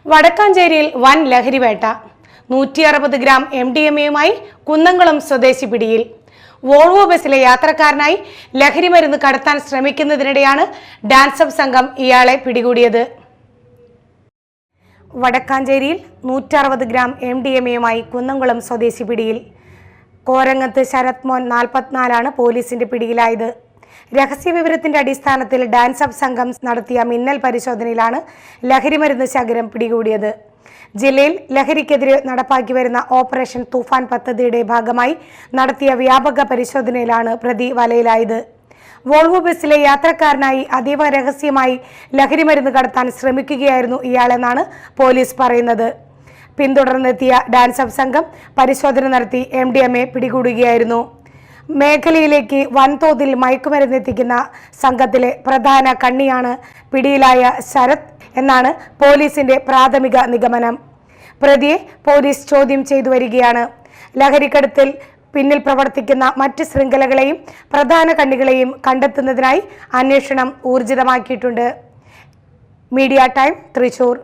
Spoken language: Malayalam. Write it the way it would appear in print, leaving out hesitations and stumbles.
വടക്കാഞ്ചേരിയിൽ വൻ ലഹരിവേട്ട. 160 ഗ്രാം MDMA-യുമായി കുന്നംകുളം സ്വദേശി പിടിയിൽ. വോൾവോ ബസിലെ യാത്രക്കാരനായി ലഹരി മരുന്ന് കടത്താൻ ശ്രമിക്കുന്നതിനിടെയാണ് ഡാൻസപ്പ് സംഘം ഇയാളെ പിടികൂടിയത്. വടക്കാഞ്ചേരിയിൽ 160 ഗ്രാം MDMA-യുമായി കുന്നംകുളം സ്വദേശി പിടിയിൽ. കോരങ്ങത്ത് ശരത് മോൻ 44 പോലീസിന്റെ പിടിയിലായത്. രഹസ്യവിവരത്തിന്റെ അടിസ്ഥാനത്തിൽ ഡാൻസപ്പ് സംഘം നടത്തിയ മിന്നൽ പരിശോധനയിലാണ് ലഹരിമരുന്ന് ശേഖരം പിടികൂടിയത്. ജില്ലയിൽ ലഹരിക്കെതിരെ നടപ്പാക്കി വരുന്ന ഓപ്പറേഷൻ തൂഫാൻ പദ്ധതിയുടെ ഭാഗമായി നടത്തിയ വ്യാപക പരിശോധനയിലാണ് പ്രതി വലയിലായത്. വോൾവോ ബസിലെ യാത്രക്കാരനായി അതീവ രഹസ്യമായി ലഹരിമരുന്ന് കടത്താൻ ശ്രമിക്കുകയായിരുന്നു ഇയാളെന്നാണ് പോലീസ് പറയുന്നത്. പിന്തുടർന്നെത്തിയ ഡാൻസപ്പ് സംഘം പരിശോധന നടത്തി MDMA പിടികൂടുകയായിരുന്നു. മേഖലയിലേക്ക് വൻതോതിൽ മയക്കുമരുന്നെത്തിക്കുന്ന സംഘത്തിലെ പ്രധാന കണ്ണിയാണ് പിടിയിലായ ശരത് എന്നാണ് പോലീസിന്റെ പ്രാഥമിക നിഗമനം. പ്രതിയെ പോലീസ് ചോദ്യം ചെയ്തു വരികയാണ്. ലഹരിക്കടത്തിൽ പിന്നിൽ പ്രവർത്തിക്കുന്ന മറ്റ് ശൃംഖലകളെയും പ്രധാന കണ്ണികളെയും കണ്ടെത്തുന്നതിനായി അന്വേഷണം ഊർജിതമാക്കിയിട്ടുണ്ട്. Media time, Thrissur.